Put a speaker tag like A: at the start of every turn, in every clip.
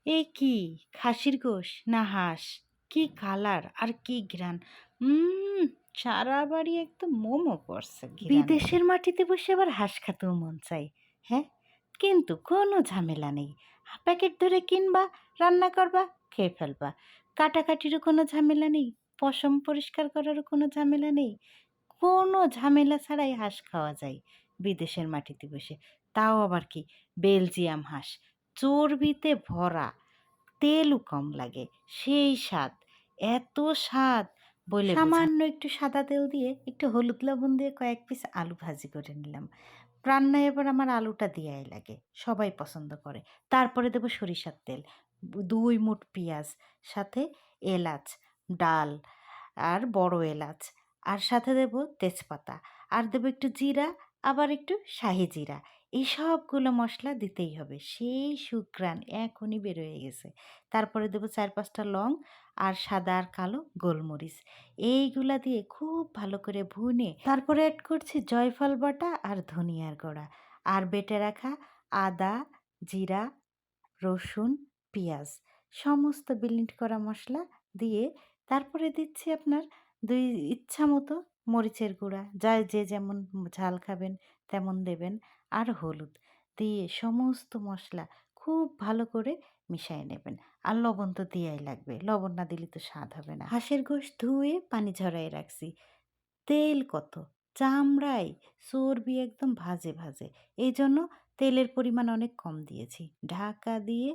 A: এ কি খাসির গোশ না হাঁস? কি কালার আর কি ঘ্রাণ! উম সারা বাড়ি একদম মোমো করছে ঘ্রাণে। বিদেশের মাটিতে বসে আবার হাঁস খেতেও মন চাই। হ্যাঁ? কিন্তু কোনো ঝামেলা নেই। প্যাকেট ধরে কিনবা, রান্না করবা, খেয়ে ফেলবা। কাটাকাটিরও কোনো ঝামেলা নেই। পশম পরিষ্কার করারও কোনো ঝামেলা নেই। কোনো ঝামেলা ছাড়াই হাঁস খাওয়া যায় বিদেশের মাটিতে বসে। তাও আবার কি বেলজিয়াম হাঁস। চর্বিতে ভরা, তেলও কম লাগে, সেই স্বাদ। এত স্বাদ বলে সামান্য একটু সাদা তেল দিয়ে একটু হলুদ লবণ দিয়ে কয়েক পিস আলু ভাজি করে নিলাম। রান্নায় এবার আমার আলুটা দেয়াই লাগে, সবাই পছন্দ করে। তারপরে দেবো সরিষার তেল, 2 মুঠ পেঁয়াজ, সাথে এলাচ, ডাল আর বড় এলাচ, আর সাথে দেবো তেজপাতা, আর দেবো একটু জিরা, আবার একটু শাহি জিরা। এই সবগুলো মশলা দিতেই হবে, সেই সুঘ্রাণ এখনই বের হয়ে গেছে। তারপরে দেবো 4-5টা লং আর সাদা আর কালো গোলমরিচ। এইগুলা দিয়ে খুব ভালো করে ভুনে তারপরে অ্যাড করছি জয়ফল বাটা আর ধনিয়ার গুঁড়া, আর বেটে রাখা আদা, জিরা, রসুন, পেঁয়াজ, সমস্ত ব্লেন্ড করা মশলা দিয়ে তারপরে দিচ্ছি আপনার ইচ্ছা মতো মরিচের গুঁড়া, যে যেমন ঝাল খাবেন তেমন দেবেন, আর হলুদ দিয়ে সমস্ত মশলা খুব ভালো করে মিশিয়ে নেবেন। আর লবণ তো দেওয়াই লাগবে, লবণ না দিলে তো স্বাদ হবে না। হাঁসের গোশত ধুয়ে পানি ঝরাই রাখছি। তেল কত! চামড়ায় চর্বি একদম ভাজে, ভাজে। এইজন্য তেলের পরিমাণ অনেক কম দিয়েছি। ঢাকা দিয়ে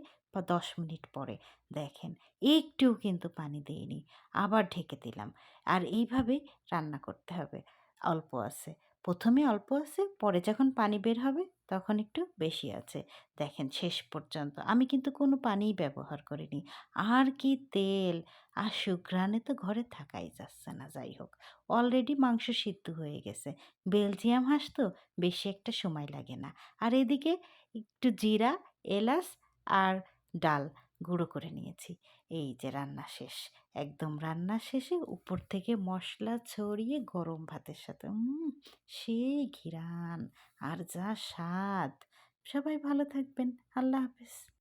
A: ১০ মিনিট পরে দেখেন একটুও কিন্তু পানি দেইনি। আবার ঢেকে দিলাম। আর এইভাবে রান্না করতে হবে। অল্প আছে। ১ম এ অল্প আছে, পরে যখন পানি বের হবে তখন একটু বেশি আছে। দেখেন শেষ পর্যন্ত আমি কিন্তু কোনো পানিই ব্যবহার করিনি। আর কি তেল! আর সুঘ্রাণে তো ঘরে থাকাই যাচ্ছে না। যাই হোক, অলরেডি মাংস সিদ্ধ হয়ে গেছে। বেলজিয়াম হাঁস তো বেশি একটা সময় লাগে না। আর এদিকে একটু জিরা, এলাচ আর ডাল গুঁড়ো করে নিয়েছি। এই যে রান্না শেষ। একদম রান্না শেষে উপর থেকে মসলা ছড়িয়ে গরম ভাতের সাথে সেই ঘ্রাণ আর যা স্বাদ! সবাই ভালো থাকবেন। আল্লাহ হাফেজ।